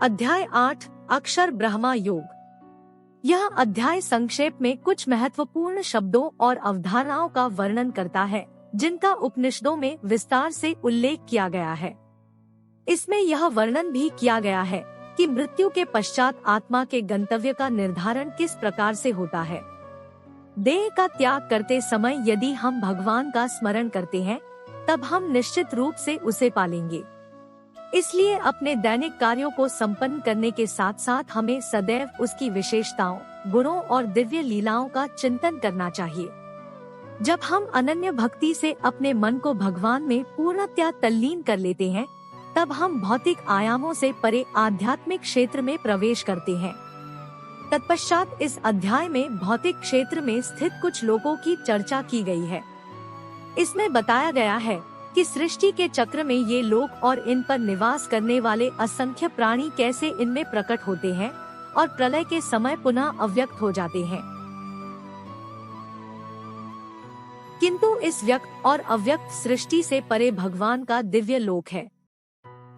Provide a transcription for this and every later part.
अध्याय 8 अक्षर ब्रह्मा योग। यह अध्याय संक्षेप में कुछ महत्वपूर्ण शब्दों और अवधारणाओं का वर्णन करता है जिनका उपनिषदों में विस्तार से उल्लेख किया गया है। इसमें यह वर्णन भी किया गया है कि मृत्यु के पश्चात आत्मा के गंतव्य का निर्धारण किस प्रकार से होता है। देह का त्याग करते समय यदि हम भगवान का स्मरण करते हैं तब हम निश्चित रूप से उसे पालेंगे। इसलिए अपने दैनिक कार्यों को संपन्न करने के साथ साथ हमें सदैव उसकी विशेषताओं, गुणों और दिव्य लीलाओं का चिंतन करना चाहिए। जब हम अनन्य भक्ति से अपने मन को भगवान में पूर्णतया तल्लीन कर लेते हैं तब हम भौतिक आयामों से परे आध्यात्मिक क्षेत्र में प्रवेश करते हैं। तत्पश्चात इस अध्याय में भौतिक क्षेत्र में स्थित कुछ लोगों की चर्चा की गई है। इसमें बताया गया है कि सृष्टि के चक्र में ये लोग और इन पर निवास करने वाले असंख्य प्राणी कैसे इनमें प्रकट होते हैं और प्रलय के समय पुनः अव्यक्त हो जाते हैं। किंतु इस व्यक्त और अव्यक्त सृष्टि से परे भगवान का दिव्य लोक है।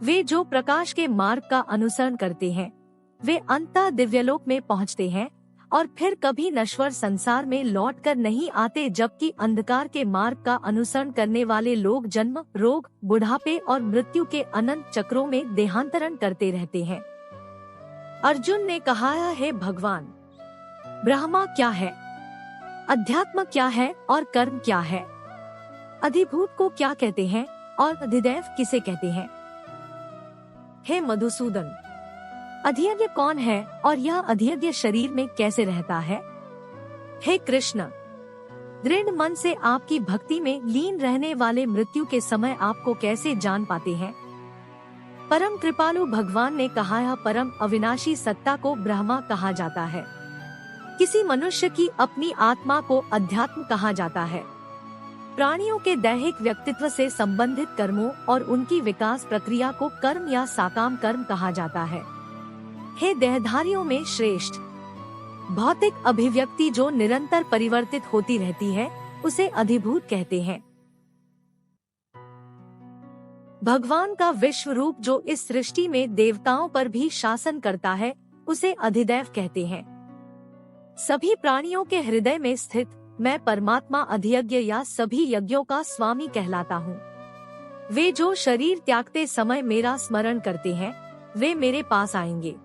वे जो प्रकाश के मार्ग का अनुसरण करते हैं वे अंततः दिव्यलोक में पहुंचते हैं और फिर कभी नश्वर संसार में लौटकर नहीं आते, जबकि अंधकार के मार्ग का अनुसरण करने वाले लोग जन्म, रोग, बुढ़ापे और मृत्यु के अनंत चक्रों में देहांतरण करते रहते हैं। अर्जुन ने कहा, है भगवान, ब्रह्मा क्या है, अध्यात्म क्या है और कर्म क्या है, अधिभूत को क्या कहते हैं और अधिदैव किसे कहते हैं। हे मधुसूदन, अधियज्ञ कौन है और यह अधियज्ञ शरीर में कैसे रहता है। हे कृष्ण, दृढ़ मन से आपकी भक्ति में लीन रहने वाले मृत्यु के समय आपको कैसे जान पाते हैं। परम कृपालु भगवान ने कहा, यह परम अविनाशी सत्ता को ब्रह्मा कहा जाता है। किसी मनुष्य की अपनी आत्मा को अध्यात्म कहा जाता है। प्राणियों के दैहिक व्यक्तित्व से संबंधित कर्मों और उनकी विकास प्रक्रिया को कर्म या साकाम कर्म कहा जाता है। हे देहधारियों में श्रेष्ठ, भौतिक अभिव्यक्ति जो निरंतर परिवर्तित होती रहती है उसे अधिभूत कहते हैं। भगवान का विश्व रूप जो इस सृष्टि में देवताओं पर भी शासन करता है उसे अधिदैव कहते हैं। सभी प्राणियों के हृदय में स्थित मैं परमात्मा अधियज्ञ या सभी यज्ञों का स्वामी कहलाता हूँ। वे जो शरीर त्यागते समय मेरा स्मरण करते हैं वे मेरे पास आएंगे।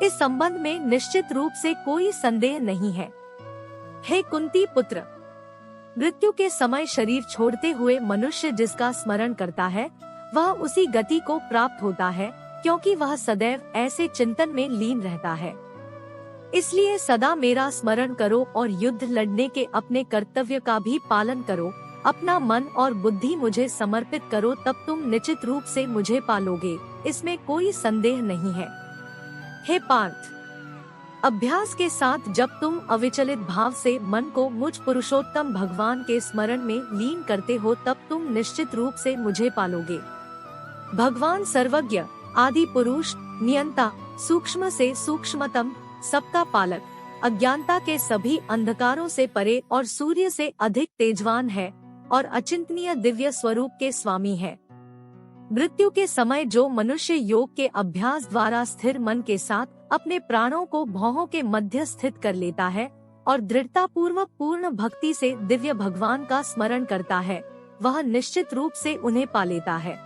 इस संबंध में निश्चित रूप से कोई संदेह नहीं है। हे कुंती पुत्र, मृत्यु के समय शरीर छोड़ते हुए मनुष्य जिसका स्मरण करता है वह उसी गति को प्राप्त होता है, क्योंकि वह सदैव ऐसे चिंतन में लीन रहता है। इसलिए सदा मेरा स्मरण करो और युद्ध लड़ने के अपने कर्तव्य का भी पालन करो। अपना मन और बुद्धि मुझे समर्पित करो, तब तुम निश्चित रूप से मुझे पालोगे, इसमें कोई संदेह नहीं है। हे पार्थ, अभ्यास के साथ जब तुम अविचलित भाव से मन को मुझ पुरुषोत्तम भगवान के स्मरण में लीन करते हो तब तुम निश्चित रूप से मुझे पालोगे। भगवान सर्वज्ञ, आदि पुरुष, नियंता, सूक्ष्म से सूक्ष्मतम, सबका पालक, अज्ञानता के सभी अंधकारों से परे और सूर्य से अधिक तेजवान है और अचिंतनीय दिव्य स्वरूप के स्वामी है। मृत्यु के समय जो मनुष्य योग के अभ्यास द्वारा स्थिर मन के साथ अपने प्राणों को भौहों के मध्य स्थित कर लेता है और दृढ़ता पूर्वक पूर्ण भक्ति से दिव्य भगवान का स्मरण करता है वह निश्चित रूप से उन्हें पा लेता है।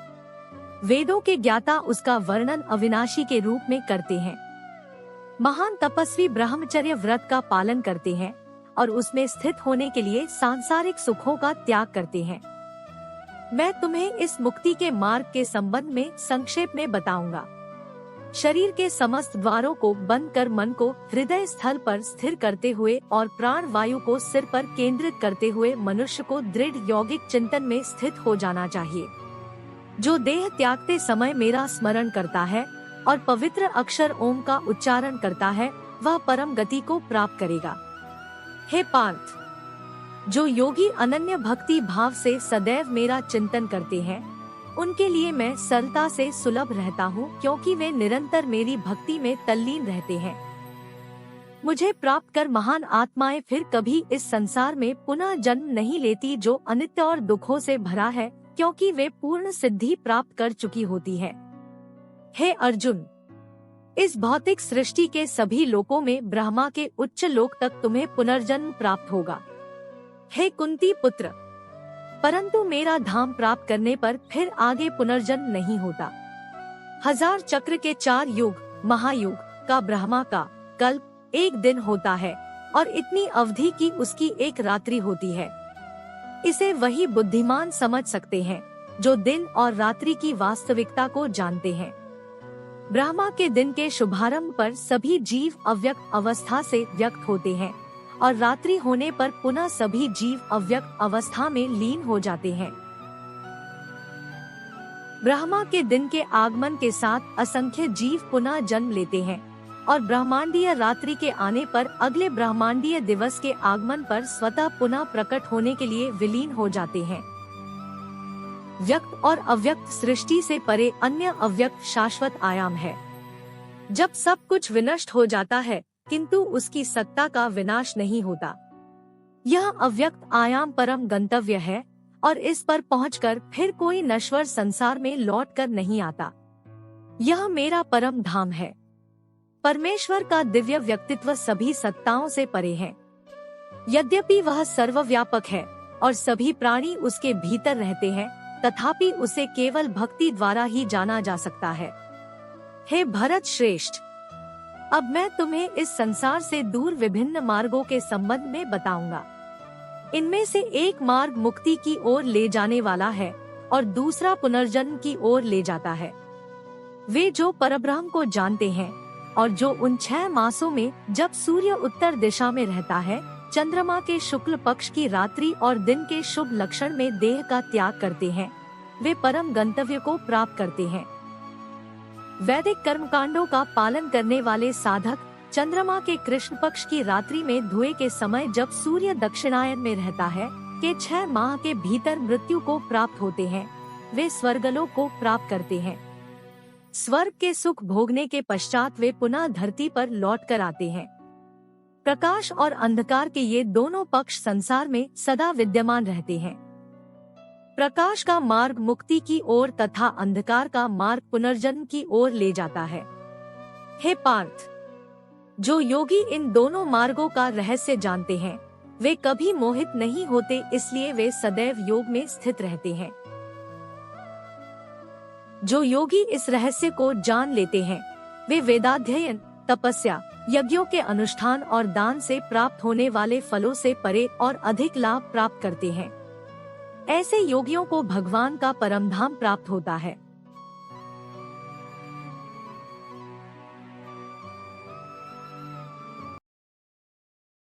वेदों के ज्ञाता उसका वर्णन अविनाशी के रूप में करते हैं। महान तपस्वी ब्रह्मचर्य व्रत का पालन करते हैं और उसमें स्थित होने के लिए सांसारिक सुखों का त्याग करते हैं। मैं तुम्हें इस मुक्ति के मार्ग के संबंध में संक्षेप में बताऊंगा। शरीर के समस्त द्वारों को बंद कर मन को हृदय स्थल पर स्थिर करते हुए और प्राण वायु को सिर पर केंद्रित करते हुए मनुष्य को दृढ़ यौगिक चिंतन में स्थित हो जाना चाहिए। जो देह त्यागते समय मेरा स्मरण करता है और पवित्र अक्षर ओम का उच्चारण करता है वह परम गति को प्राप्त करेगा। हे पार्थ, जो योगी अनन्य भक्ति भाव से सदैव मेरा चिंतन करते हैं उनके लिए मैं सरलता से सुलभ रहता हूँ, क्योंकि वे निरंतर मेरी भक्ति में तल्लीन रहते हैं। मुझे प्राप्त कर महान आत्माएं फिर कभी इस संसार में पुनः जन्म नहीं लेती जो अनित्य और दुखों से भरा है, क्योंकि वे पूर्ण सिद्धि प्राप्त कर चुकी होती है। हे अर्जुन, इस भौतिक सृष्टि के सभी लोकों में ब्रह्मा के उच्च लोक तक तुम्हें पुनर्जन्म प्राप्त होगा। हे कुंती पुत्र, परंतु मेरा धाम प्राप्त करने पर फिर आगे पुनर्जन्म नहीं होता। 1000 चक्र के 4 युग महायुग का ब्रह्मा का कल्प 1 दिन होता है और इतनी अवधि की उसकी 1 रात्रि होती है। इसे वही बुद्धिमान समझ सकते हैं जो दिन और रात्रि की वास्तविकता को जानते हैं। ब्रह्मा के दिन के शुभारंभ पर सभी जीव अव्यक्त अवस्था से व्यक्त होते हैं और रात्रि होने पर पुनः सभी जीव अव्यक्त अवस्था में लीन हो जाते हैं। ब्रह्मा के दिन के आगमन के साथ असंख्य जीव पुनः जन्म लेते हैं और ब्रह्मांडीय रात्रि के आने पर अगले ब्रह्मांडीय दिवस के आगमन पर स्वतः पुनः प्रकट होने के लिए विलीन हो जाते हैं। व्यक्त और अव्यक्त सृष्टि से परे अन्य अव्यक्त शाश्वत आयाम है। जब सब कुछ विनष्ट हो जाता है किंतु उसकी सत्ता का विनाश नहीं होता। यह अव्यक्त आयाम परम गंतव्य है और इस पर पहुंचकर फिर कोई नश्वर संसार में लौटकर नहीं आता। यह मेरा परम धाम है। परमेश्वर का दिव्य व्यक्तित्व सभी सत्ताओं से परे है। यद्यपि वह सर्वव्यापक है और सभी प्राणी उसके भीतर रहते हैं, तथापि उसे केवल भक्ति द्वारा ही जाना जा सकता है। हे भरत श्रेष्ठ, अब मैं तुम्हें इस संसार से दूर विभिन्न मार्गों के संबंध में बताऊंगा। इनमें से एक मार्ग मुक्ति की ओर ले जाने वाला है और दूसरा पुनर्जन्म की ओर ले जाता है। वे जो परब्रह्म को जानते हैं और जो उन 6 मासों में जब सूर्य उत्तर दिशा में रहता है, चंद्रमा के शुक्ल पक्ष की रात्रि और दिन के शुभ लक्षण में देह का त्याग करते हैं, वे परम गंतव्य को प्राप्त करते हैं। वैदिक कर्मकांडों का पालन करने वाले साधक चंद्रमा के कृष्ण पक्ष की रात्रि में धुएं के समय जब सूर्य दक्षिणायन में रहता है के 6 माह के भीतर मृत्यु को प्राप्त होते हैं, वे स्वर्गलोक को प्राप्त करते हैं। स्वर्ग के सुख भोगने के पश्चात वे पुनः धरती पर लौट कर आते हैं। प्रकाश और अंधकार के ये दोनों पक्ष संसार में सदा विद्यमान रहते हैं। प्रकाश का मार्ग मुक्ति की ओर तथा अंधकार का मार्ग पुनर्जन्म की ओर ले जाता है। हे पार्थ, जो योगी इन दोनों मार्गों का रहस्य जानते हैं, वे कभी मोहित नहीं होते, इसलिए वे सदैव योग में स्थित रहते हैं। जो योगी इस रहस्य को जान लेते हैं, वे वेदाध्ययन, तपस्या, यज्ञों के अनुष्ठान और दान से प्राप्त होने वाले फलों से परे और अधिक लाभ प्राप्त करते हैं। ऐसे योगियों को भगवान का परमधाम प्राप्त होता है।